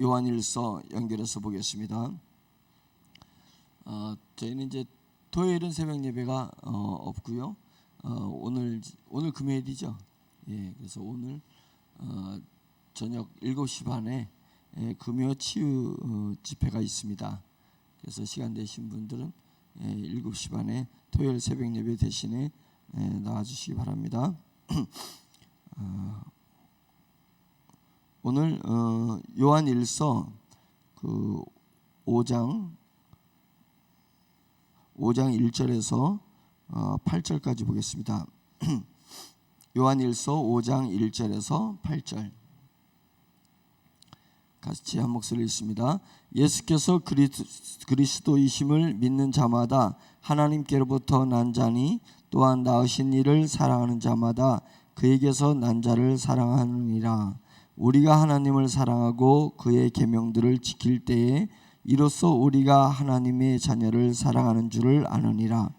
요한일서 연결해서 보겠습니다. 저희는 이제 토요일은 새벽 예배가 없고요. 오늘 금요일이죠. 예, 그래서 오늘 저녁 7시 반에 금요 치유 집회가 있습니다. 그래서 시간 되신 분들은 7시 반에 토요일 새벽 예배 대신에 나와주시기 바랍니다. 오늘 요한일서 그 5장 1절에서 8절까지 보겠습니다. 요한일서 5장 1절에서 8절 같이 한 목소리 읽습니다. 예수께서 그리스도이심을 믿는 자마다 하나님께로부터 난 자니 또한 낳으신 이를 사랑하는 자마다 그에게서 난 자를 사랑하느니라. 우리가 하나님을 사랑하고 그의 계명들을 지킬 때에 이로써 우리가 하나님의 자녀를 사랑하는 줄을 아느니라.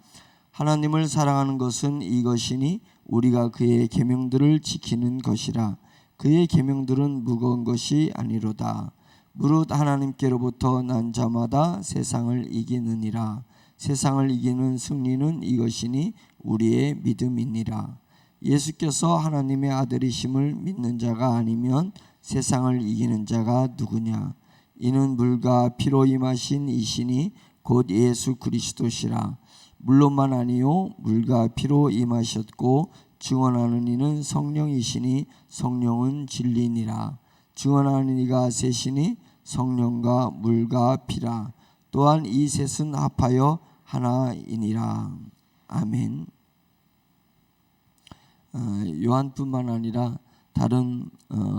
하나님을 사랑하는 것은 이것이니 우리가 그의 계명들을 지키는 것이라. 그의 계명들은 무거운 것이 아니로다. 무릇 하나님께로부터 난 자마다 세상을 이기느니라. 세상을 이기는 승리는 이것이니 우리의 믿음이니라. 예수께서 하나님의 아들이심을 믿는 자가 아니면 세상을 이기는 자가 누구냐? 이는 물과 피로 임하신 이시니 곧 예수 그리스도시라. 물론만 아니요 물과 피로 임하셨고 증언하는 이는 성령이시니 성령은 진리니라. 증언하는 이가 셋이니 성령과 물과 피라. 또한 이 셋은 합하여 하나이니라. 아멘. 요한뿐만 아니라 다른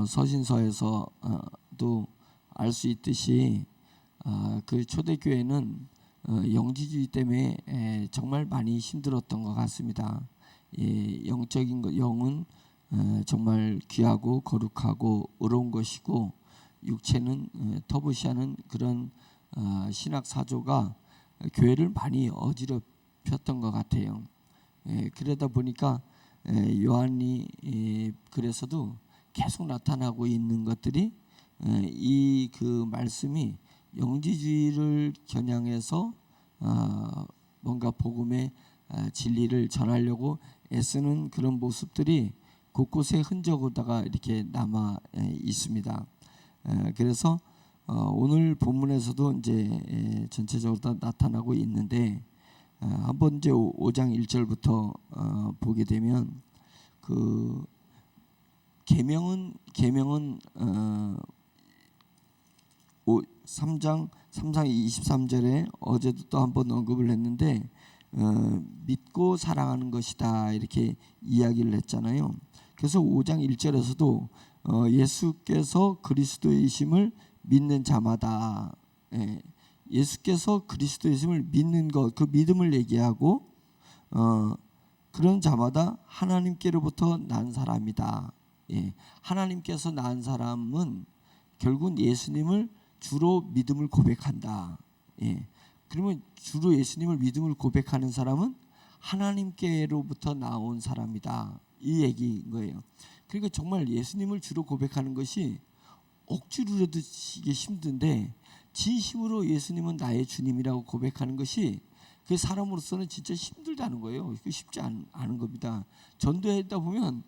서신서에서도 알 수 있듯이 그 초대교회는 영지주의 때문에 정말 많이 힘들었던 것 같습니다. 영적인 것, 영은 정말 귀하고 거룩하고 의로운 것이고 육체는 터부시하는 그런 신학 사조가 교회를 많이 어지럽혔던 것 같아요. 그러다 보니까 요한이 그래서도 계속 나타나고 있는 것들이 이 그 말씀이 영지주의를 겨냥해서 뭔가 복음의 진리를 전하려고 애쓰는 그런 모습들이 곳곳에 흔적으로다가 이렇게 남아 있습니다. 그래서 오늘 본문에서도 이제 전체적으로 다 나타나고 있는데 한번 이제 5장 1절부터 보게 되면 그 계명은 3장 23절에 어제도 또 한번 언급을 했는데 믿고 사랑하는 것이다 이렇게 이야기를 했잖아요. 그래서 5장 1절에서도 예수께서 그리스도이심을 믿는 자마다 예수께서 그리스도이심을 믿는 것, 그 믿음을 얘기하고 그런 자마다 하나님께로부터 난 사람이다. 하나님께서 낳은 사람은 결국은 예수님을 주로 믿음을 고백한다. 그러면 주로 예수님을 믿음을 고백하는 사람은 하나님께로부터 나온 사람이다. 이 얘기인 거예요. 그러니까 정말 예수님을 주로 고백하는 것이 억지로라도 이게 힘든데 진심으로 예수님은 나의 주님이라고 고백하는 것이 그 사람으로서는 진짜 힘들다는 거예요. 쉽지 않은 겁니다. 전도하다 보면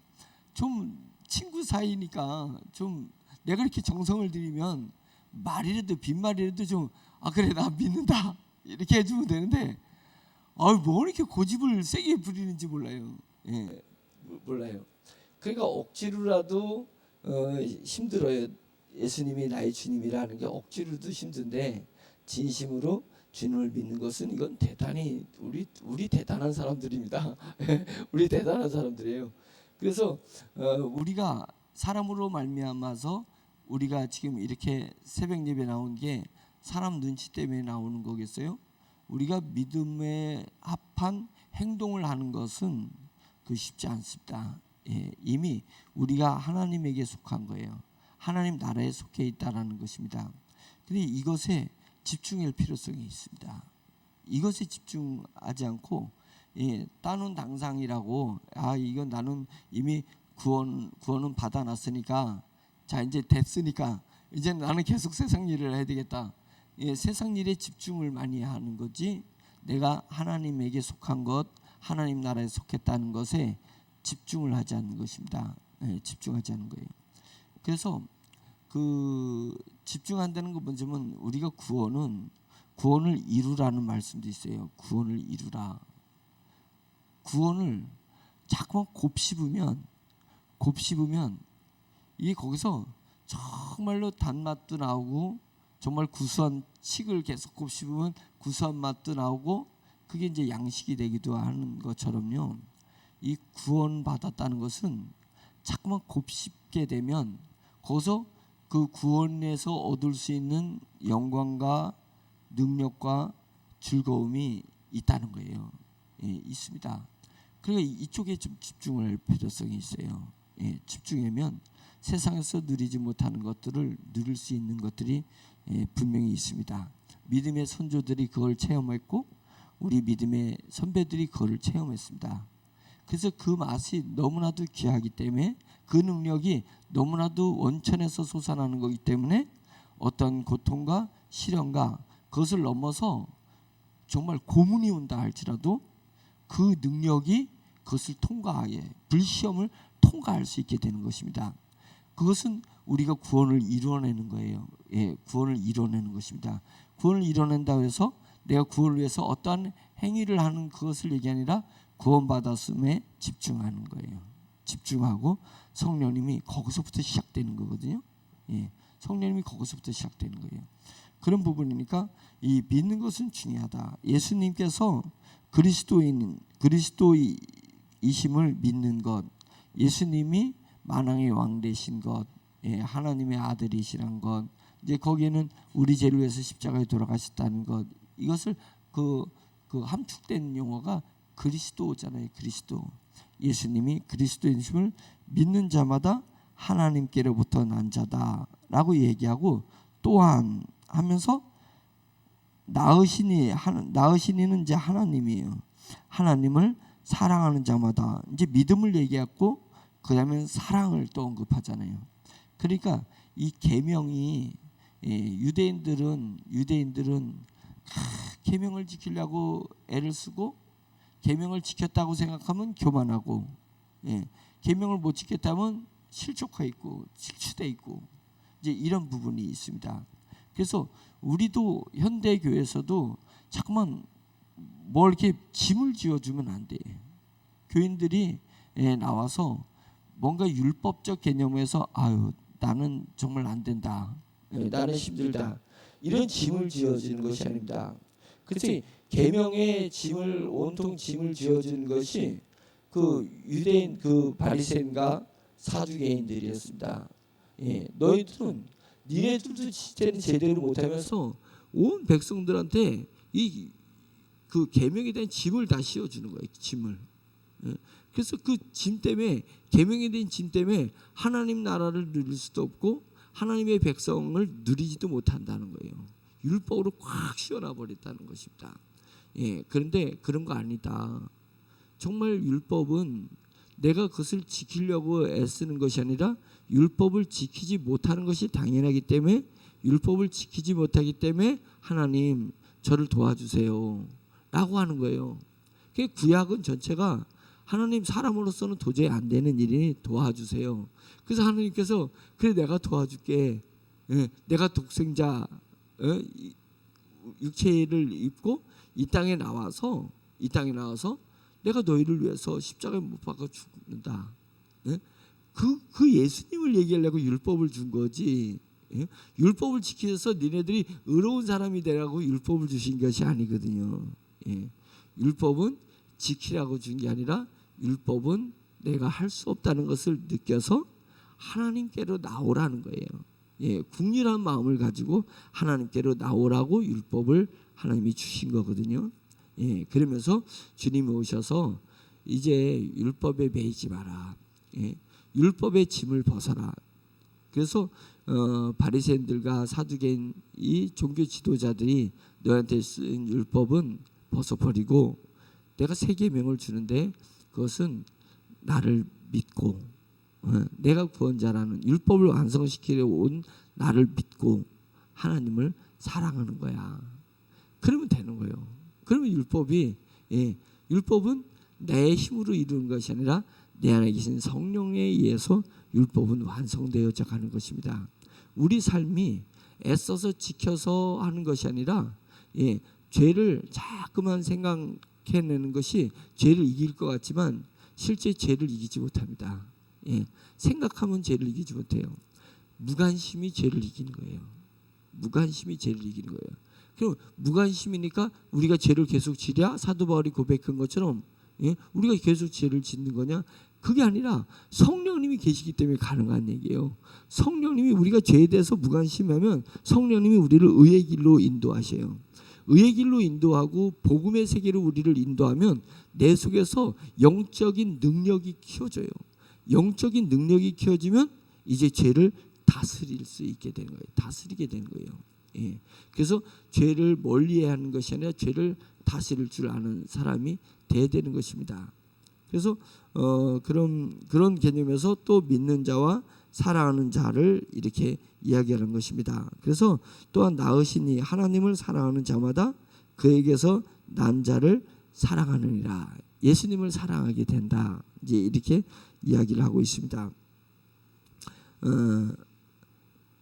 좀 친구 사이니까 좀 내가 이렇게 정성을 들이면 말이라도 빈말이라도 좀 그래 나 믿는다 이렇게 해주면 되는데 뭐 이렇게 고집을 세게 부리는지 몰라요. 몰라요. 그러니까 억지로라도 힘들어요. 예수님이 나의 주님이라는 게 억지로도 힘든데 진심으로 주님을 믿는 것은 이건 대단히 우리 대단한 사람들입니다. 우리 대단한 사람들이에요. 그래서 우리가 사람으로 말미암아서 우리가 지금 이렇게 새벽 예배 나온 게 사람 눈치 때문에 나오는 거겠어요? 우리가 믿음에 합한 행동을 하는 것은 그 쉽지 않습니다. 이미 우리가 하나님에게 속한 거예요. 하나님 나라에 속해 있다라는 것입니다. 근데 이것에 집중할 필요성이 있습니다. 이것에 집중하지 않고 따놓은 당상이라고 이건 나는 이미 구원은 받아놨으니까 자 이제 됐으니까 이제 나는 계속 세상 일을 해야 되겠다. 예, 세상 일에 집중을 많이 하는 거지 내가 하나님에게 속한 것, 하나님 나라에 속했다는 것에 집중을 하지 않는 것입니다. 예, 집중하지 않는 거예요. 그래서 그 집중한다는 거 뭐냐면 우리가 구원을 이루라는 말씀도 있어요. 구원을 이루라. 구원을 자꾸만 곱씹으면 이게 거기서 정말로 단맛도 나오고 정말 구수한 칡을 계속 곱씹으면 구수한 맛도 나오고 그게 이제 양식이 되기도 하는 것처럼요. 이 구원받았다는 것은 자꾸만 곱씹게 되면 거기서 그 구원에서 얻을 수 있는 영광과 능력과 즐거움이 있다는 거예요. 예, 있습니다. 그러니까 이쪽에 좀 집중을 할 필요성이 있어요. 예, 집중하면 세상에서 누리지 못하는 것들을 누릴 수 있는 것들이 분명히 있습니다. 믿음의 선조들이 그걸 체험했고 우리 믿음의 선배들이 그걸 체험했습니다. 그래서 그 맛이 너무나도 귀하기 때문에 그 능력이 너무나도 원천에서 솟아나는 거기 때문에 어떤 고통과 시련과 그것을 넘어서 정말 고문이 온다 할지라도 그 능력이 그것을 통과하게 불시험을 통과할 수 있게 되는 것입니다. 그것은 우리가 구원을 이루어내는 거예요. 예, 구원을 이루어내는 것입니다. 구원을 이루어낸다고 해서 내가 구원을 위해서 어떠한 행위를 하는 그것을 얘기 아니라 구원받았음에 집중하는 거예요. 집중하고 성령님이 거기서부터 시작되는 거거든요. 예, 성령님이 거기서부터 시작되는 거예요. 그런 부분이니까 이 믿는 것은 중요하다. 예수님께서 그리스도이심을 믿는 것, 예수님이 만왕의 왕 되신 것, 예, 하나님의 아들이시란 것, 이제 거기에는 우리 죄를 위해서 십자가에 돌아가셨다는 것, 이것을 그 함축된 용어가 그리스도잖아요. 그리스도. 예수님이 그리스도이심을 믿는 자마다 하나님께로부터 난 자다라고 얘기하고 또한 하면서 나으시니는 이제 하나님이에요. 하나님을 사랑하는 자마다 이제 믿음을 얘기했고 그다음에 사랑을 또 언급하잖아요. 그러니까 이 계명이 유대인들은 계명을 지키려고 애를 쓰고 계명을 지켰다고 생각하면 교만하고 계명을 못 지켰다면 실족해 있고 실추돼 있고 이제 이런 부분이 있습니다. 그래서 우리도 현대 교회에서도 자꾸만 뭘 이렇게 짐을 지어주면 안 돼. 교인들이 나와서 뭔가 율법적 개념에서 아유 나는 정말 안 된다. 나는 힘들다. 이런 짐을 지어주는 것이 아닙니다. 그렇지 계명의 짐을 온통 짐을 지어주는 것이 그 유대인 그 바리새인과 사두개인들이었습니다. 너희들은 니네들도 제대로 못하면서 온 백성들한테 이 그 계명에 대한 짐을 다 씌워주는 거예요. 짐을. 그래서 그 짐 때문에 계명에 대한 짐 때문에 하나님 나라를 누릴 수도 없고 하나님의 백성을 누리지도 못한다는 거예요. 율법으로 꽉 씌워놔 버렸다는 것입니다. 그런데 그런 거 아니다. 정말 율법은 내가 그것을 지키려고 애쓰는 것이 아니라 율법을 지키지 못하는 것이 당연하기 때문에 율법을 지키지 못하기 때문에 하나님 저를 도와주세요 라고 하는 거예요. 구약은 전체가 하나님 사람으로서는 도저히 안 되는 일이니 도와주세요. 그래서 하나님께서 그래 내가 도와줄게. 내가 독생자 육체를 입고 이 땅에 나와서 내가 너희를 위해서 십자가에 못 박아 죽는다. 그 예수님을 얘기하려고 율법을 준 거지. 율법을 지키셔서 니네들이 의로운 사람이 되라고 율법을 주신 것이 아니거든요. 율법은 지키라고 준 게 아니라 율법은 내가 할 수 없다는 것을 느껴서 하나님께로 나오라는 거예요. 국률한 마음을 가지고 하나님께로 나오라고 율법을 하나님이 주신 거거든요. 그러면서 주님이 오셔서 이제 율법에 매이지 마라. 율법의 짐을 벗어라. 그래서 바리새인들과 사두개인 이 종교 지도자들이 너한테 쓴 율법은 벗어버리고 내가 새 계명을 주는데 그것은 나를 믿고 내가 구원자라는 율법을 완성시키려 온 나를 믿고 하나님을 사랑하는 거야. 그러면 되는 거예요. 그러면 율법은 내 힘으로 이루는 것이 아니라 내 안에 계신 성령에 의해서 율법은 완성되어져 가는 것입니다. 우리 삶이 애써서 지켜서 하는 것이 아니라 죄를 자꾸만 생각해내는 것이 죄를 이길 것 같지만 실제 죄를 이기지 못합니다. 생각하면 죄를 이기지 못해요. 무관심이 죄를 이기는 거예요. 무관심이 죄를 이기는 거예요. 그럼 무관심이니까 우리가 죄를 계속 지랴? 사도 바울이 고백한 것처럼 우리가 계속 죄를 짓는 거냐? 그게 아니라 성령님이 계시기 때문에 가능한 얘기예요. 성령님이 우리가 죄에 대해서 무관심하면 성령님이 우리를 의의 길로 인도하셔요. 의의 길로 인도하고 복음의 세계로 우리를 인도하면 내 속에서 영적인 능력이 키워져요. 영적인 능력이 키워지면 이제 죄를 다스릴 수 있게 되는 거예요. 다스리게 되는 거예요. 그래서 죄를 멀리해야 하는 것이 아니라 죄를 다스릴 줄 아는 사람이 돼야 되는 것입니다. 그래서 그런 개념에서 또 믿는 자와 사랑하는 자를 이렇게 이야기하는 것입니다. 그래서 또한 나으시니 하나님을 사랑하는 자마다 그에게서 난 자를 사랑하느니라. 예수님을 사랑하게 된다. 이제 이렇게 이야기를 하고 있습니다.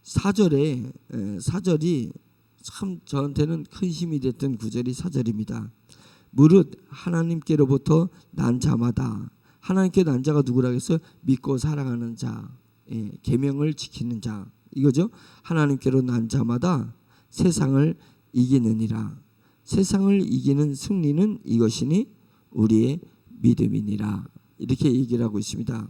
4절이 참 저한테는 큰 힘이 됐던 구절이 4절입니다. 무릇 하나님께로부터 난 자마다, 하나님께 난 자가 누구라겠어요? 믿고 사랑하는 자, 계명을 지키는 자, 이거죠. 하나님께로 난 자마다 세상을 이기느니라. 세상을 이기는 승리는 이것이니 우리의 믿음이니라. 이렇게 얘기를 하고 있습니다.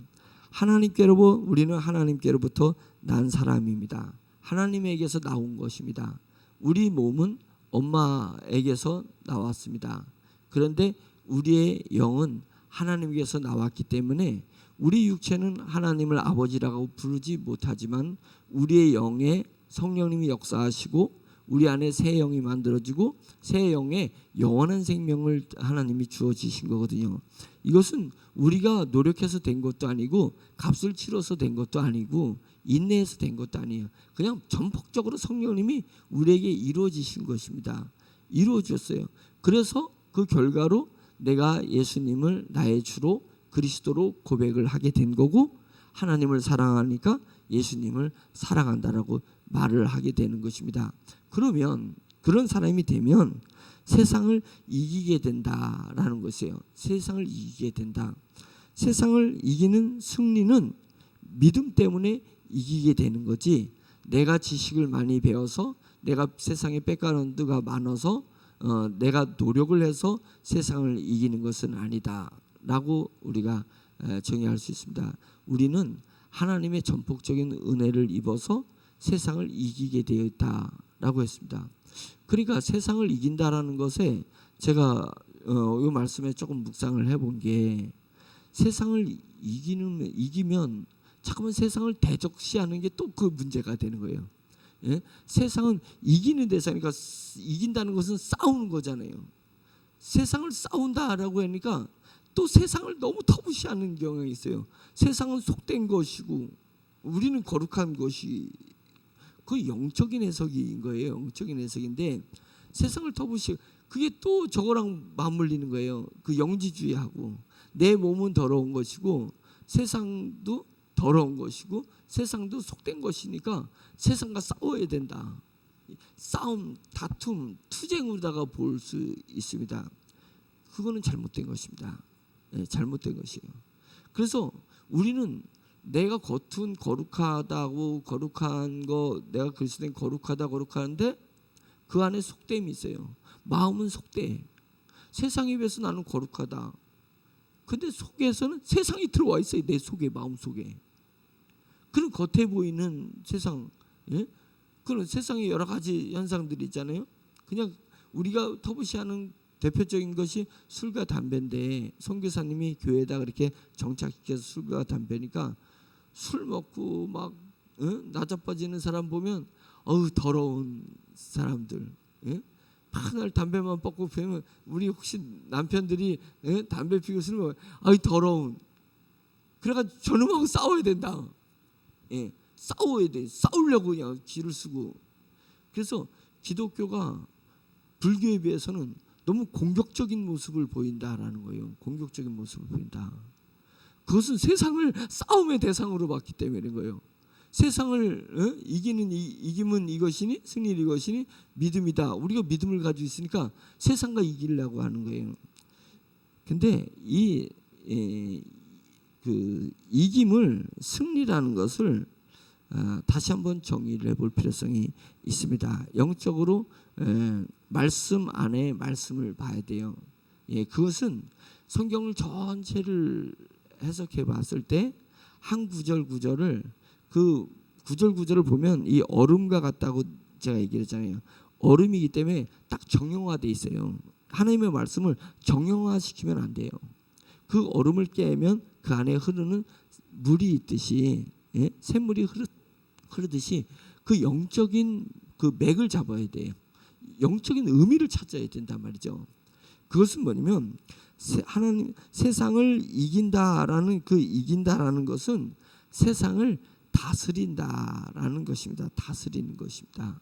우리는 하나님께로부터 난 사람입니다. 하나님에게서 나온 것입니다. 우리 몸은 엄마에게서 나왔습니다. 그런데 우리의 영은 하나님께서 나왔기 때문에 우리 육체는 하나님을 아버지라고 부르지 못하지만 우리의 영에 성령님이 역사하시고 우리 안에 새 영이 만들어지고 새 영에 영원한 생명을 하나님이 주어지신 거거든요. 이것은 우리가 노력해서 된 것도 아니고 값을 치러서 된 것도 아니고 인내해서 된 것도 아니에요. 그냥 전폭적으로 성령님이 우리에게 이루어지신 것입니다. 이루어졌어요. 그래서 그 결과로 내가 예수님을 나의 주로 그리스도로 고백을 하게 된 거고 하나님을 사랑하니까 예수님을 사랑한다라고 말을 하게 되는 것입니다. 그러면 그런 사람이 되면 세상을 이기게 된다라는 것이에요. 세상을 이기게 된다. 세상을 이기는 승리는 믿음 때문에 이기게 되는 거지, 내가 지식을 많이 배워서 내가 세상에 백그라운드가 많아서 내가 노력을 해서 세상을 이기는 것은 아니다라고 우리가 정의할 수 있습니다. 우리는 하나님의 전폭적인 은혜를 입어서 세상을 이기게 되어 있다라고 했습니다. 그러니까 세상을 이긴다라는 것에 제가 이 말씀에 조금 묵상을 해본 게, 세상을 이기면 잠깐만 세상을 대적시하는 게 또 그 문제가 되는 거예요. 세상은 이기는 대상이니까 이긴다는 것은 싸우는 거잖아요. 세상을 싸운다라고 하니까 또 세상을 너무 터부시하는 경향이 있어요. 세상은 속된 것이고 우리는 거룩한 것이, 그 영적인 해석인 거예요. 영적인 해석인데 세상을 터부시, 그게 또 저거랑 맞물리는 거예요. 그 영지주의하고 내 몸은 더러운 것이고 세상도 더러운 것이고 세상도 속된 것이니까 세상과 싸워야 된다. 싸움, 다툼, 투쟁으로다가 볼 수 있습니다. 그거는 잘못된 것입니다. 잘못된 것이에요. 그래서 우리는 내가 겉은 거룩하다고 거룩한 거, 내가 그리스도인 거룩하는데 그 안에 속됨이 있어요. 마음은 속돼. 세상에 비해서 나는 거룩하다. 근데 속에서는 세상이 들어와 있어요. 내 속에, 마음 속에. 그런 겉에 보이는 세상, 그런 세상의 여러 가지 현상들이 있잖아요. 그냥 우리가 터부시하는 대표적인 것이 술과 담배인데, 선교사님이 교회에다 그렇게 정착시켜서 술과 담배니까 술 먹고 막 나자빠지는 사람 보면 더러운 사람들, 맨날 담배만 뻗고 피우면, 우리 혹시 남편들이 담배 피우고 술 먹으면 더러운, 그래가지고 저놈하고 싸워야 된다. 예, 싸워야 돼. 싸우려고 그냥 기를 쓰고. 그래서 기독교가 불교에 비해서는 너무 공격적인 모습을 보인다라는 거예요. 공격적인 모습을 보인다. 그것은 세상을 싸움의 대상으로 봤기 때문인 거예요. 세상을 이기면 이것이니 승리는 이것이니 믿음이다. 우리가 믿음을 가지고 있으니까 세상과 이기려고 하는 거예요. 근데 그 이김을 승리라는 것을 다시 한번 정의를 해볼 필요성이 있습니다. 영적으로 말씀 안에 말씀을 봐야 돼요. 예, 그것은 성경을 전체를 해석해 봤을 때 한 구절 구절을 그 구절 구절을 보면 이 얼음과 같다고 제가 얘기를 했잖아요. 얼음이기 때문에 딱 정형화돼 있어요. 하나님의 말씀을 정형화시키면 안 돼요. 그 얼음을 깨면 그 안에 흐르는 물이 있듯이, 예? 샘물이 흐르듯이 그 영적인 그 맥을 잡아야 돼요. 영적인 의미를 찾아야 된단 말이죠. 그것은 뭐냐면 하나님 세상을 이긴다라는 그 이긴다라는 것은 세상을 다스린다라는 것입니다. 다스리는 것입니다.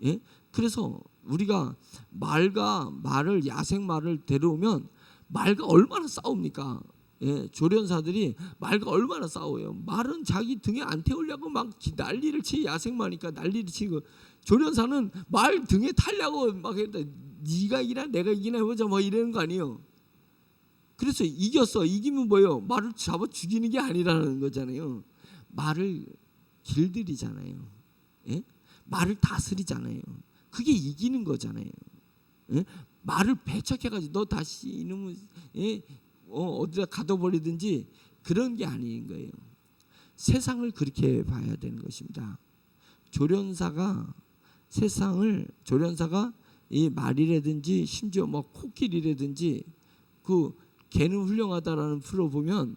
예? 그래서 우리가 말을 야생 말을 데려오면 말과 얼마나 싸웁니까? 예, 조련사들이 말과 얼마나 싸워요. 말은 자기 등에 안 태우려고 막 난리를 치, 야생마니까 난리를 치고, 조련사는 말 등에 타려고 막 했다. 네가 이기나 내가 이기나 해보자 뭐 이러는 거 아니에요. 그래서 이겼어. 이기면 뭐예요? 말을 잡아 죽이는 게 아니라는 거잖아요. 말을 길들이잖아요. 예? 말을 다스리잖아요. 그게 이기는 거잖아요. 예? 말을 배척해가지고 너 다시 이놈은 어디다 가둬버리든지 그런 게 아닌 거예요. 세상을 그렇게 봐야 되는 것입니다. 조련사가 이 말이라든지 심지어 뭐 코끼리라든지 그 개는 훌륭하다라는 프로 보면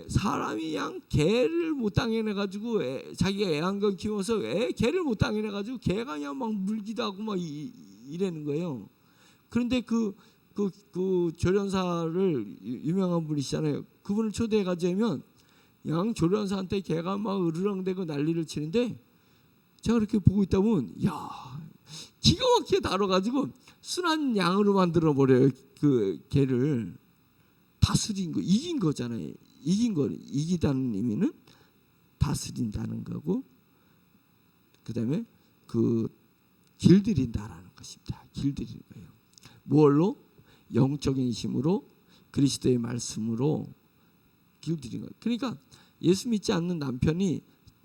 사람이 그냥 개를 못 당해내가지고 자기가 애완견 키워서 개를 못 당해내가지고 개가 그냥 막 물기도 하고 막 이래는 거예요. 그런데 그 조련사를 유명한 분이시잖아요. 그분을 초대해가지고 양 조련사한테 개가 막 으르렁대고 난리를 치는데 제가 그렇게 보고 있다 보면 야 기가 막히게 다뤄가지고 순한 양으로 만들어 버려요. 그 개를 다스린 거 이긴 거잖아요. 이기다는 의미는 다스린다는 거고 그다음에 그 길들인다라는 것입니다. 길들이는 거예요. 무엇로? 영적인 힘으로 그리스도의 말씀으로 길들이는 거예요. 그러니까 예수 믿지 않는 남편이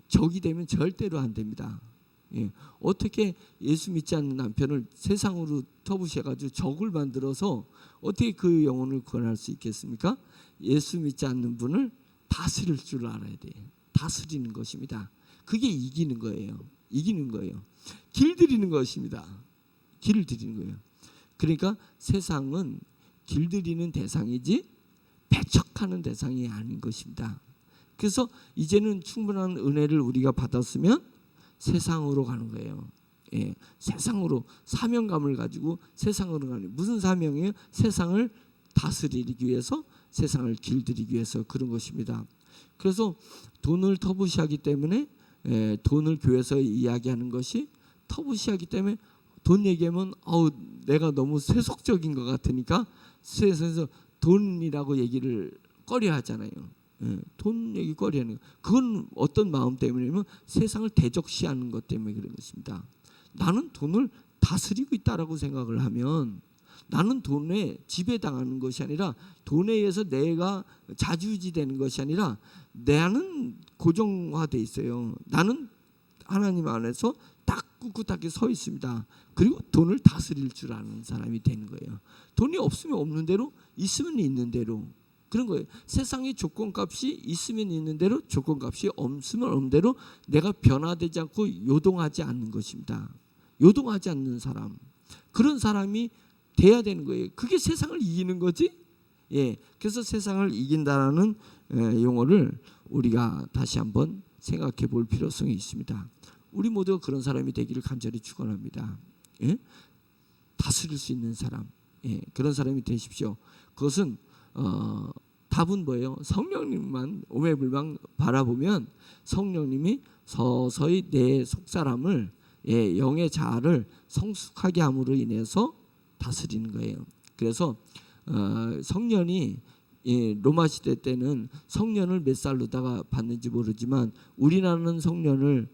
적이 되면 절대로 안 됩니다. 예. 어떻게 예수 믿지 않는 남편을 세상으로 터부셔가지고 적을 만들어서 어떻게 그 영혼을 구원할 수 있겠습니까? 예수 믿지 않는 분을 다스릴 줄 알아야 돼요. 다스리는 것입니다. 그게 이기는 거예요. 이기는 거예요. 길들이는 것입니다. 길들이는 거예요. 그러니까 세상은 길들이는 대상이지 배척하는 대상이 아닌 것입니다. 그래서 이제는 충분한 은혜를 우리가 받았으면 세상으로 가는 거예요. 예, 세상으로 사명감을 가지고 세상으로 가는 무슨 사명이에요? 세상을 다스리기 위해서 세상을 길들이기 위해서 그런 것입니다. 그래서 돈을 터부시하기 때문에 돈을 교회에서 이야기하는 것이 터부시하기 때문에 돈 얘기하면 내가 너무 세속적인 것 같으니까 세상에서 돈이라고 얘기를 꺼려하잖아요. 돈 얘기 꺼려하는 거. 그건 어떤 마음 때문이냐면 세상을 대적시하는 것 때문에 그런 것입니다. 나는 돈을 다스리고 있다라고 생각을 하면 나는 돈에 지배당하는 것이 아니라 돈에 의해서 내가 자주유지되는 것이 아니라 나는 고정화돼 있어요. 나는 하나님 안에서 딱 꿋꿋하게 서 있습니다. 그리고 돈을 다스릴 줄 아는 사람이 되는 거예요. 돈이 없으면 없는 대로 있으면 있는 대로 그런 거예요. 세상의 조건값이 있으면 있는 대로 조건값이 없으면 없는 대로 내가 변화되지 않고 요동하지 않는 것입니다. 요동하지 않는 사람 그런 사람이 돼야 되는 거예요. 그게 세상을 이기는 거지. 예, 그래서 세상을 이긴다라는 용어를 우리가 다시 한번 생각해 볼 필요성이 있습니다. 우리 모두 그런 사람이 되기를 간절히 축원합니다. 예? 다스릴 수 있는 사람, 예, 그런 사람이 되십시오. 그것은 답은 뭐예요? 성령님만 오매불망 바라보면 성령님이 서서히 내 속사람을 영의 자아를 성숙하게 함으로 인해서 다스리는 거예요. 그래서 성년이 로마 시대 때는 성년을 몇 살로다가 받는지 모르지만 우리나라는 성년을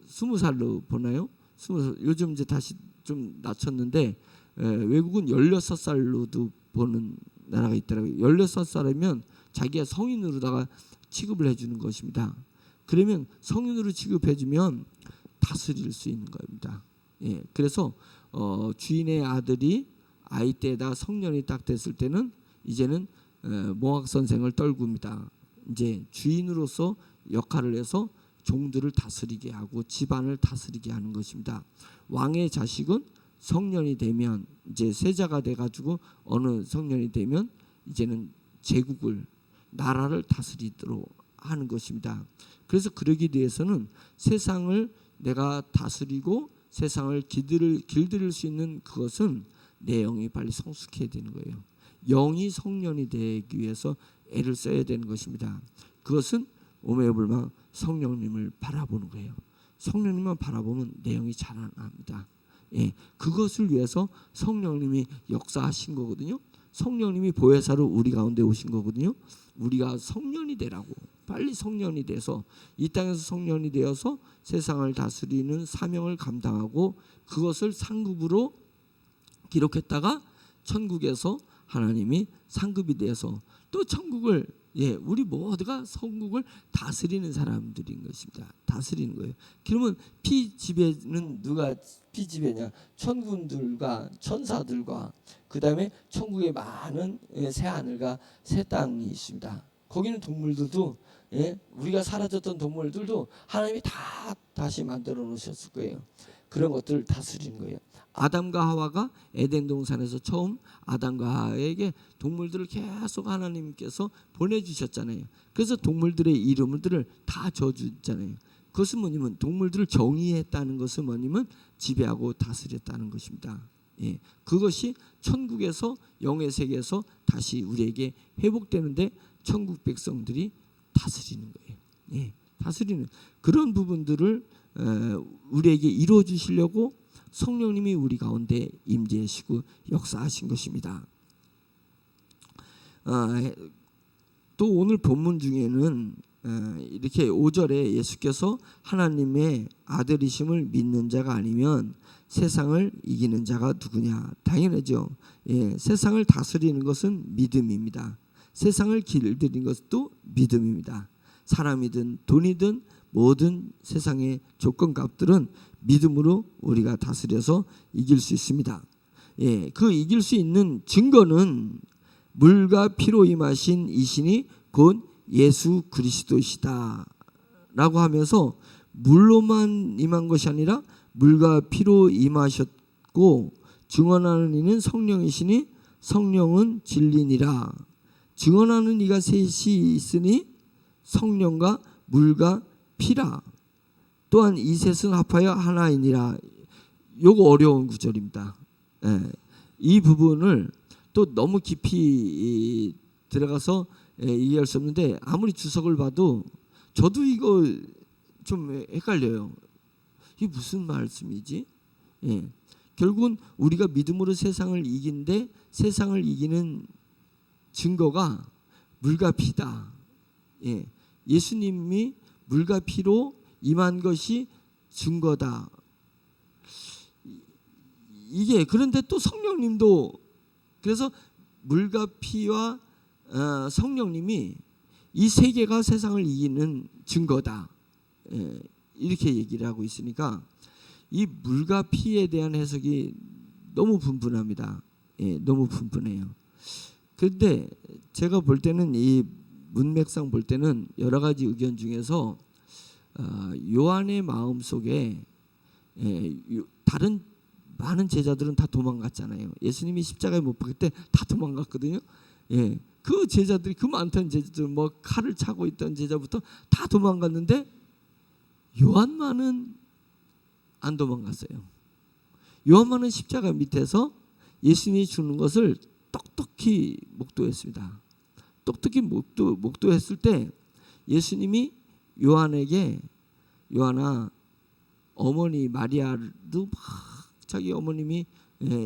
20살로 보나요? 20살. 요즘 이제 다시 좀 낮췄는데 외국은 16살로도 보는 나라가 있더라고요. 16살이면 자기가 성인으로다가 취급을 해주는 것입니다. 그러면 성인으로 취급해주면 다스릴 수 있는 겁니다. 그래서 주인의 아들이 아이 때에다 성년이 딱 됐을 때는 이제는 몽학 선생을 떨굽니다. 이제 주인으로서 역할을 해서 종들을 다스리게 하고 집안을 다스리게 하는 것입니다. 왕의 자식은 성년이 되면 이제 세자가 돼가지고 어느 성년이 되면 이제는 제국을 나라를 다스리도록 하는 것입니다. 그래서 그러기 위해서는 세상을 내가 다스리고 세상을 길들일 수 있는 그것은 내 영이 빨리 성숙해야 되는 거예요. 영이 성년이 되기 위해서 애를 써야 되는 것입니다. 그것은 오매불망 성령님을 바라보는 거예요. 성령님만 바라보면 내 영이 자라납니다. 그것을 위해서 성령님이 역사하신 거거든요. 성령님이 보혜사로 우리 가운데 오신 거거든요. 우리가 성년이 되라고, 빨리 성년이 돼서 이 땅에서 성년이 되어서 세상을 다스리는 사명을 감당하고 그것을 상급으로 기록했다가 천국에서 하나님이 상급이 돼서 또 천국을 우리 모두가 천국을 다스리는 사람들인 것입니다. 다스리는 거예요. 그러면 피지배는 누가 피지배냐? 천군들과 천사들과 그 다음에 천국에 많은 새하늘과 새 땅이 있습니다. 거기는 동물들도 우리가 사라졌던 동물들도 하나님이 다 다시 만들어 놓으셨을 거예요. 그런 것들을 다스리는 거예요. 아담과 하와가 에덴 동산에서 처음 아담과 하와에게 동물들을 계속 하나님께서 보내주셨잖아요. 그래서 동물들의 이름들을 다 져주잖아요. 그것은 뭐냐면 동물들을 정의했다는 것은 뭐냐면 지배하고 다스렸다는 것입니다. 그것이 천국에서 영의 세계에서 다시 우리에게 회복되는데 천국 백성들이 다스리는 거예요. 다스리는 그런 부분들을 우리에게 이루어 주시려고 성령님이 우리 가운데 임재하시고 역사하신 것입니다. 또 오늘 본문 중에는 이렇게 5절에 예수께서 하나님의 아들이심을 믿는 자가 아니면 세상을 이기는 자가 누구냐? 당연하죠. 세상을 다스리는 것은 믿음입니다. 세상을 길들이는 것도 믿음입니다. 사람이든 돈이든 모든 세상의 조건값들은 믿음으로 우리가 다스려서 이길 수 있습니다. 그 이길 수 있는 증거는 물과 피로 임하신 이 신이 곧 예수 그리스도시다 라고 하면서 물로만 임한 것이 아니라 물과 피로 임하셨고 증언하는 이는 성령이시니 성령은 진리니라. 증언하는 이가 셋이 있으니 성령과 물과 피라. 또한 이 셋은 합하여 하나이니라. 요거 어려운 구절입니다. 이 부분을 또 너무 깊이 들어가서 이해할 수 없는데 아무리 주석을 봐도 저도 이거 좀 헷갈려요. 이게 무슨 말씀이지? 결국은 우리가 믿음으로 세상을 이긴데 세상을 이기는 증거가 물과 피다. 예수님이 물과 피로 임한 것이 증거다. 이게 그런데 또 성령님도 그래서 물과 피와 성령님이 이 세 개가 세상을 이기는 증거다. 이렇게 얘기를 하고 있으니까 이 물과 피에 대한 해석이 너무 분분합니다. 너무 분분해요. 그런데 제가 볼 때는 이 문맥상 볼 때는 여러 가지 의견 중에서 요한의 마음 속에 다른 많은 제자들은 다 도망갔잖아요. 예수님이 십자가에 못 박을 때 다 도망갔거든요. 그 제자들이 그 많던 제자들 뭐 칼을 차고 있던 제자부터 다 도망갔는데 요한만은 안 도망갔어요. 요한만은 십자가 밑에서 예수님이 주는 것을 똑똑히 목도했습니다. 똑똑히 목도했을 때 예수님이 요한에게 요한아 어머니 마리아도 막 자기 어머님이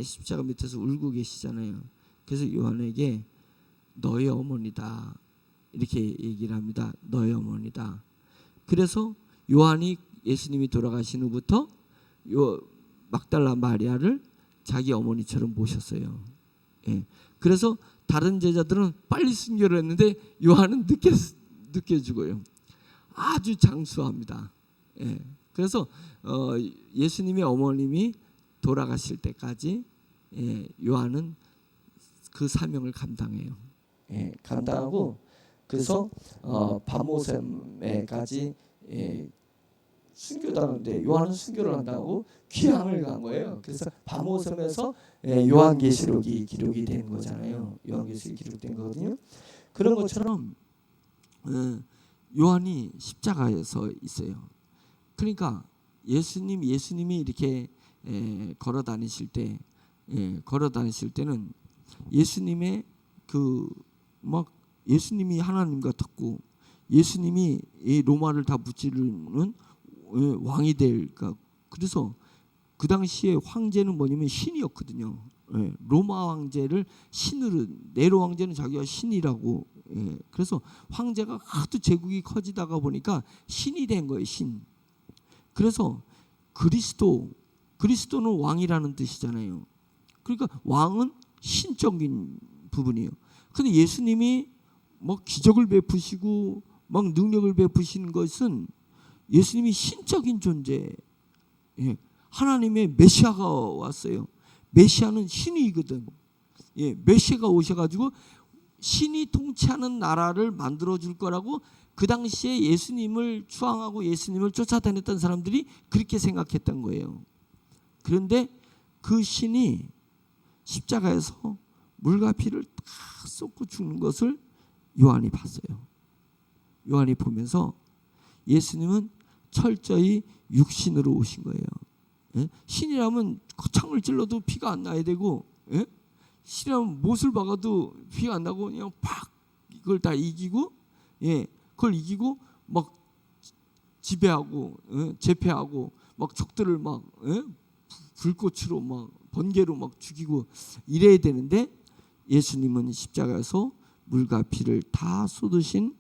십자가 밑에서 울고 계시잖아요. 그래서 요한에게 너의 어머니다 이렇게 얘기를 합니다. 너의 어머니다. 그래서 요한이 예수님이 돌아가신 후부터 요 막달라 마리아를 자기 어머니처럼 모셨어요. 예. 그래서 다른 제자들은 빨리 순교를 했는데 요한은 늦게 죽어요. 아주 장수합니다. 예. 그래서 예수님의 어머님이 돌아가실 때까지 요한은 그 사명을 감당해요. 예. 감당하고 그래서 바모셈에까지 순교당하는데 요한은 순교를 한다고 귀향을 간 거예요. 그래서 바모섬에서 요한계시록이 기록이 된 거잖아요. 요한계시록이 기록된 거거든요. 그런 것처럼 요한이 십자가에서 있어요. 그러니까 예수님이 이렇게 걸어 다니실 때는 예수님의 예수님이 하나님 같았고 예수님이 이 로마를 다 무찌르는 왕이 될까. 그래서 그 당시에 황제는 뭐냐면 신이었거든요. 로마 황제를 신으로, 네로 황제는 자기가 신이라고. 그래서 황제가 하도 제국이 커지다가 보니까 신이 된 거예요. 신. 그래서 그리스도는 왕이라는 뜻이잖아요. 그러니까 왕은 신적인 부분이에요. 근데 예수님이 막 기적을 베푸시고 막 능력을 베푸시는 것은 예수님이 신적인 존재, 하나님의 메시아가 왔어요. 메시아는 신이거든. 메시아가 오셔가지고 신이 통치하는 나라를 만들어줄 거라고 그 당시에 예수님을 추앙하고 예수님을 쫓아다녔던 사람들이 그렇게 생각했던 거예요. 그런데 그 신이 십자가에서 물과 피를 다 쏟고 죽는 것을 요한이 봤어요. 요한이 보면서 예수님은 철저히 육신으로 오신 거예요. 신이라면 창을 찔러도 피가 안 나야 되고, 신이라면 못을 박아도 피가 안 나고 그냥 팍 이걸 다 이기고, 그걸 이기고 막 지배하고, 제패하고, 막 적들을 막 불꽃으로 막 번개로 막 죽이고 이래야 되는데 예수님은 십자가에서 물과 피를 다 쏟으신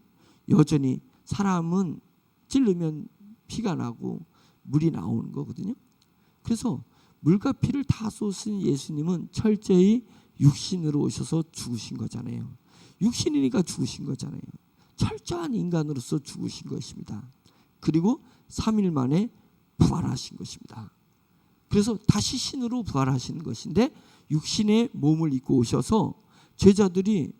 여전히 사람은 찔르면 피가 나고 물이 나오는 거거든요. 그래서 물과 피를 다 쏟으신 예수님은 철저히 육신으로 오셔서 죽으신 거잖아요. 육신이니까 죽으신 거잖아요. 철저한 인간으로서 죽으신 것입니다. 그리고 3일 만에 부활하신 것입니다. 그래서 다시 신으로 부활하시는 것인데 육신의 몸을 입고 오셔서 제자들이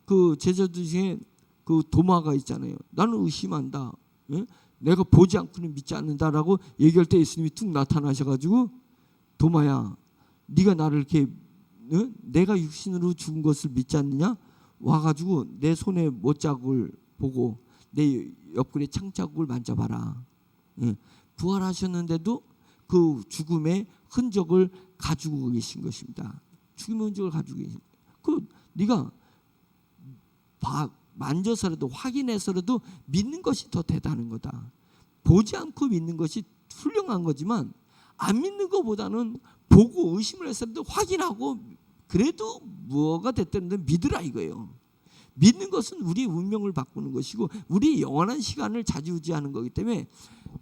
그 제자들 중에 그 도마가 있잖아요. 나는 의심한다. 내가 보지 않고는 믿지 않는다라고 얘기할 때 예수님이 툭 나타나셔가지고 도마야, 네가 나를 이렇게 내가 육신으로 죽은 것을 믿지 않느냐? 와가지고 내 손에 못자국을 보고 내 옆구리에 창자국을 만져봐라. 부활하셨는데도 그 죽음의 흔적을 가지고 계신 것입니다. 죽음의 흔적을 가지고 계신. 그 네가 만져서라도 확인해서라도 믿는 것이 더 대단한 거다. 보지 않고 믿는 것이 훌륭한 거지만 안 믿는 것보다는 보고 의심을 해서라도 확인하고 그래도 뭐가 됐든 믿으라 이거예요. 믿는 것은 우리의 운명을 바꾸는 것이고 우리의 영원한 시간을 좌지우지하는 거기 때문에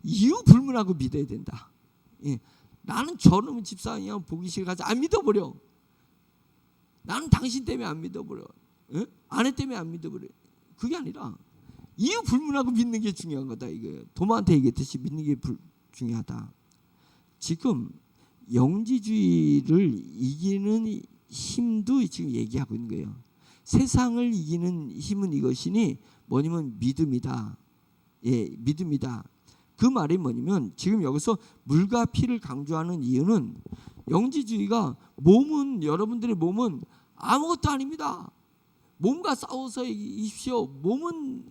이유 불문하고 믿어야 된다. 나는 저놈의 집사람이야 보기 싫어가지고 안 믿어버려. 나는 당신 때문에 안 믿어버려. 아내 때문에 안 믿어버려. 그게 아니라 이유 불문하고 믿는 게 중요한 거다 이거예요. 도마한테 얘기했듯이 믿는 게 중요하다. 지금 영지주의를 이기는 힘도 지금 얘기하고 있는 거예요. 세상을 이기는 힘은 이것이니 뭐냐면 믿음이다. 믿음이다. 그 말이 뭐냐면 지금 여기서 물과 피를 강조하는 이유는 영지주의가 여러분들의 몸은 아무것도 아닙니다. 몸과 싸워서 이십시오. 몸은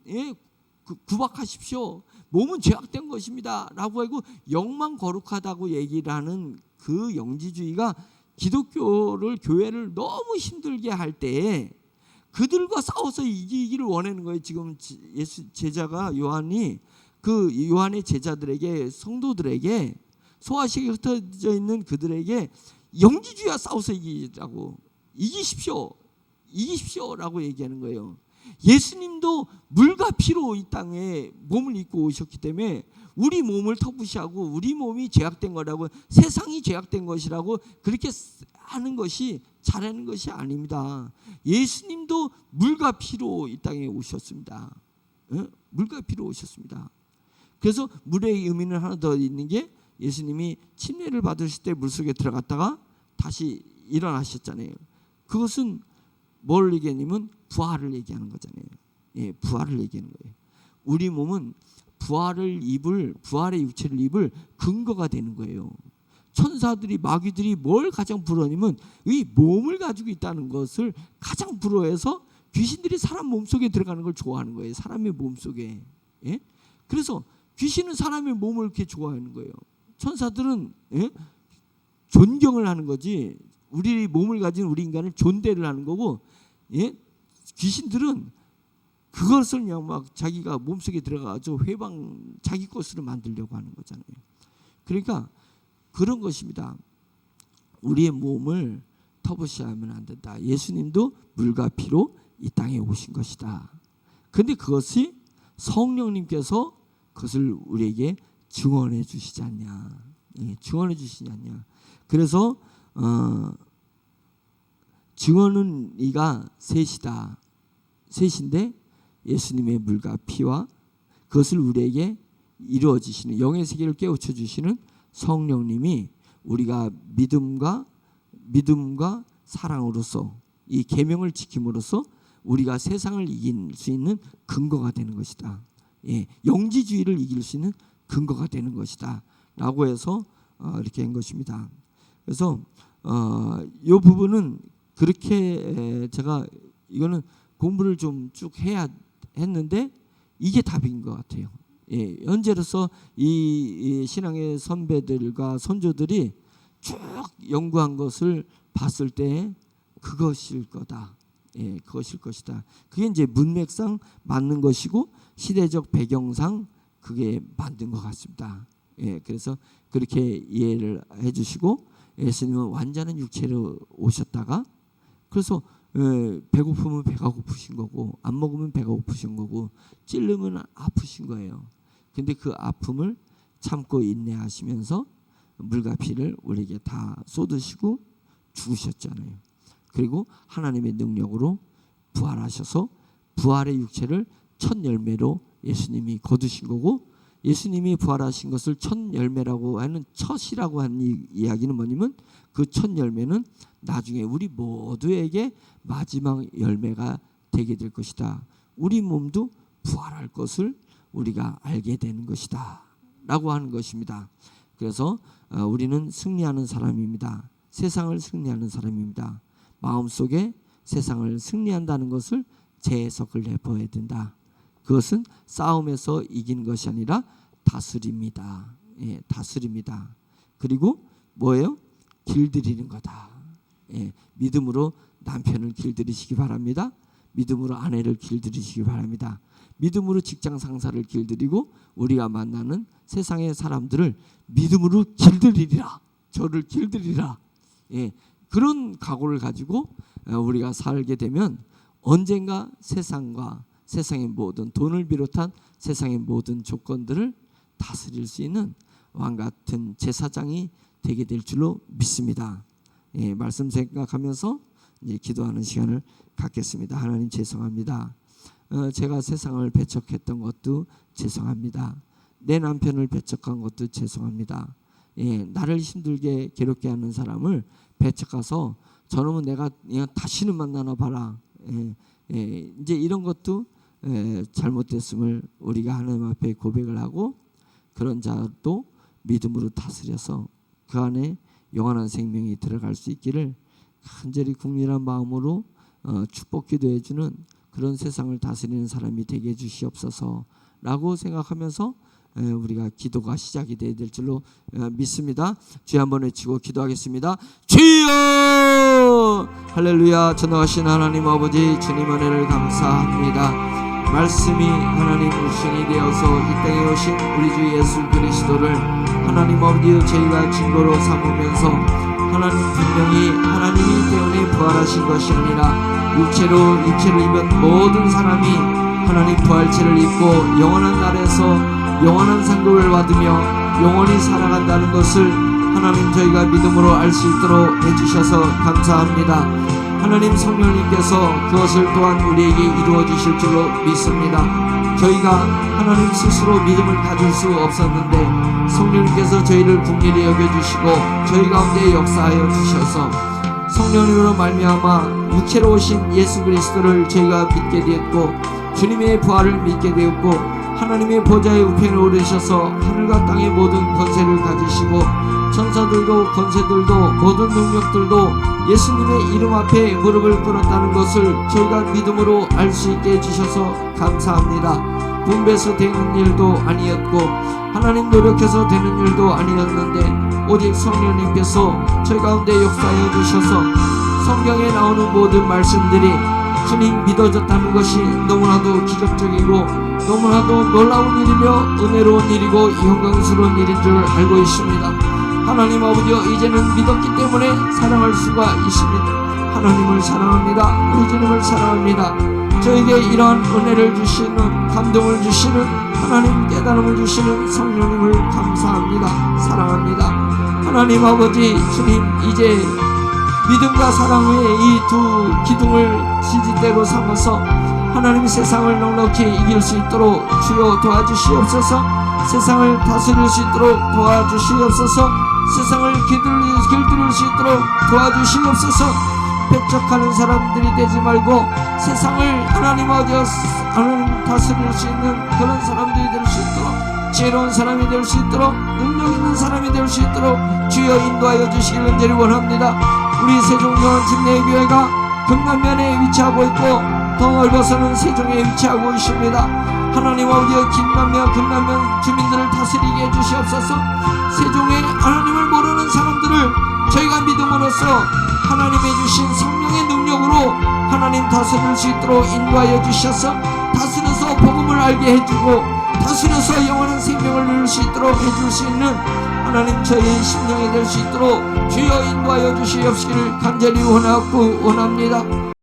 구박하십시오. 몸은 죄악된 것입니다. 라고 하고 영만 거룩하다고 얘기를 하는 그 영지주의가 기독교를 교회를 너무 힘들게 할 때에 그들과 싸워서 이기기를 원하는 거예요. 지금 예수 제자가 요한이 그 요한의 제자들에게 성도들에게 소아식에 흩어져 있는 그들에게 영지주의와 싸워서 이기십시오라고 얘기하는 거예요. 예수님도 물과 피로 이 땅에 몸을 입고 오셨기 때문에 우리 몸을 터부시하고 우리 몸이 죄악된 거라고, 세상이 죄악된 것이라고 그렇게 하는 것이 잘하는 것이 아닙니다. 예수님도 물과 피로 이 땅에 오셨습니다. 물과 피로 오셨습니다. 그래서 물의 의미는 하나 더 있는 게, 예수님이 침례를 받으실 때 물속에 들어갔다가 다시 일어나셨잖아요. 그것은 뭘 얘기하냐면 부활을 얘기하는 거잖아요. 예, 부활을 얘기하는 거예요. 우리 몸은 부활의 육체를 입을 근거가 되는 거예요. 천사들이, 마귀들이 뭘 가장 부러워하냐면 이 몸을 가지고 있다는 것을 가장 부러워해서 귀신들이 사람 몸속에 들어가는 걸 좋아하는 거예요. 사람의 몸속에. 예? 그래서 귀신은 사람의 몸을 이렇게 좋아하는 거예요. 천사들은 존경을 하는 거지, 우리 몸을 가진 우리 인간을 존대를 하는 거고, 귀신들은 그것을 그냥 막 자기가 몸속에 들어가서 자기 것으로 만들려고 하는 거잖아요. 그러니까 그런 것입니다. 우리의 몸을 터부시하면 안 된다. 예수님도 물과 피로 이 땅에 오신 것이다. 그런데 그것이 성령님께서 그것을 우리에게 증언해 주시지 않냐. 증언해 주시지 않냐. 그래서 증언은 이가 셋인데 예수님의 물과 피와 그것을 우리에게 이루어지시는, 영의 세계를 깨우쳐 주시는 성령님이 우리가 믿음과 사랑으로서 이 계명을 지킴으로써 우리가 세상을 이길 수 있는 근거가 되는 것이다. 영지주의를 이길 수 있는 근거가 되는 것이다 라고 해서 이렇게 한 것입니다. 그래서 이 부분은 그렇게 제가 이거는 공부를 좀 쭉 해야 했는데 이게 답인 것 같아요. 현재로서 이 신앙의 선배들과 선조들이 쭉 연구한 것을 봤을 때 그것일 거다. 그것일 것이다. 그게 이제 문맥상 맞는 것이고 시대적 배경상 그게 만든 것 같습니다. 그래서 그렇게 이해를 해주시고, 예수님은 완전한 육체로 오셨다가, 그래서 배고프면 배가 고프신 거고, 안 먹으면 배가 고프신 거고, 찔르면 아프신 거예요. 근데 그 아픔을 참고 인내하시면서 물과 피를 우리에게 다 쏟으시고 죽으셨잖아요. 그리고 하나님의 능력으로 부활하셔서 부활의 육체를 첫 열매로 예수님이 거두신 거고, 예수님이 부활하신 것을 첫 열매라고 하는, 첫이라고 하는 이야기는 뭐냐면 그 첫 열매는 나중에 우리 모두에게 마지막 열매가 되게 될 것이다. 우리 몸도 부활할 것을 우리가 알게 되는 것이다 라고 하는 것입니다. 그래서 우리는 승리하는 사람입니다. 세상을 승리하는 사람입니다. 마음속에 세상을 승리한다는 것을 재해석을 해봐야 된다. 그것은 싸움에서 이기는 것이 아니라 다스립니다. 다스립니다. 그리고 뭐예요? 길들이는 거다. 믿음으로 남편을 길들이시기 바랍니다. 믿음으로 아내를 길들이시기 바랍니다. 믿음으로 직장 상사를 길들이고 우리가 만나는 세상의 사람들을 믿음으로 길들이리라. 저를 길들이라. 그런 각오를 가지고 우리가 살게 되면 언젠가 세상과 세상의 모든, 돈을 비롯한 세상의 모든 조건들을 다스릴 수 있는 왕 같은 제사장이 되게 될 줄로 믿습니다. 말씀 생각하면서 이제 기도하는 시간을 갖겠습니다. 하나님 죄송합니다. 제가 세상을 배척했던 것도 죄송합니다. 내 남편을 배척한 것도 죄송합니다. 나를 힘들게 괴롭게 하는 사람을 배척해서 저놈은 내가 그냥 다시는 만나나 봐라. 이제 이런 것도 잘못됐음을 우리가 하나님 앞에 고백을 하고, 그런 자도 믿음으로 다스려서 그 안에 영원한 생명이 들어갈 수 있기를 간절히 국민한 마음으로 축복 기도해 주는 그런 세상을 다스리는 사람이 되게 해주시옵소서라고 생각하면서 우리가 기도가 시작이 되어야 될 줄로 믿습니다. 주여 한번 외치고 기도하겠습니다. 주여! 할렐루야. 전능하신 하나님 아버지, 주님 은혜를 감사합니다. 말씀이 하나님 신이 되어서 이 땅에 오신 우리 주 예수 그리스도를 하나님 아버지 저희가 증거로 삼으면서 하나님 분명히 하나님이 때문에 부활하신 것이 아니라 육체를 입은 모든 사람이 하나님 부활체를 입고 영원한 날에서 영원한 상급을 받으며 영원히 살아간다는 것을 하나님 저희가 믿음으로 알 수 있도록 해주셔서 감사합니다. 하나님 성령님께서 그것을 또한 우리에게 이루어 주실 줄로 믿습니다. 저희가 하나님 스스로 믿음을 가질 수 없었는데 성령님께서 저희를 긍휼히 여겨주시고 저희 가운데 역사하여 주셔서 성령님으로 말미암아 육체로 오신 예수 그리스도를 저희가 믿게 되었고 주님의 부활을 믿게 되었고 하나님의 보좌의 우편에 오르셔서 하늘과 땅의 모든 권세를 가지시고 천사들도 권세들도 모든 능력들도 예수님의 이름 앞에 무릎을 꿇었다는 것을 저희가 믿음으로 알 수 있게 해주셔서 감사합니다. 분배해서 되는 일도 아니었고 하나님 노력해서 되는 일도 아니었는데 오직 성령님께서 저희 가운데 역사하여 주셔서 성경에 나오는 모든 말씀들이 주님 믿어졌다는 것이 너무나도 기적적이고 너무나도 놀라운 일이며 은혜로운 일이고 영광스러운 일인 줄 알고 있습니다. 하나님 아버지여, 이제는 믿었기 때문에 사랑할 수가 있습니다. 하나님을 사랑합니다. 우리 주님을 사랑합니다. 저에게 이러한 은혜를 주시는, 감동을 주시는, 하나님 깨달음을 주시는 성령님을 감사합니다. 사랑합니다. 하나님 아버지, 주님, 이제 믿음과 사랑 외에 이 두 기둥을 지지대로 삼아서 하나님 세상을 넉넉히 이길 수 있도록 주여 도와주시옵소서. 세상을 다스릴 수 있도록 도와주시옵소서. 세상을 길들일 수 있도록 도와주시옵소서. 배척하는 사람들이 되지 말고 세상을 하나님 다스릴 수 있는 그런 사람들이 될 수 있도록, 지혜로운 사람이 될 수 있도록, 능력 있는 사람이 될 수 있도록 주여 인도하여 주시길 간절히 원합니다. 우리 세종교원 침례교회가 금남면에 위치하고 있고 더 넓어서는 세종에 위치하고 있습니다. 하나님 아버지여, 김남면, 금남면 주민들을 다스리게 해주시옵소서. 세종에 하나님을 모르는 사람들을 저희가 믿음으로써 하나님이 주신 성령의 능력으로 하나님 다스릴 수 있도록 인도하여 주셔서 다스려서 복음을 알게 해주고 다스려서 영원한 생명을 누릴 수 있도록 해줄 수 있는 하나님 저희의 심령이 될 수 있도록 주여 인도하여 주시옵시기를 간절히 원합니다.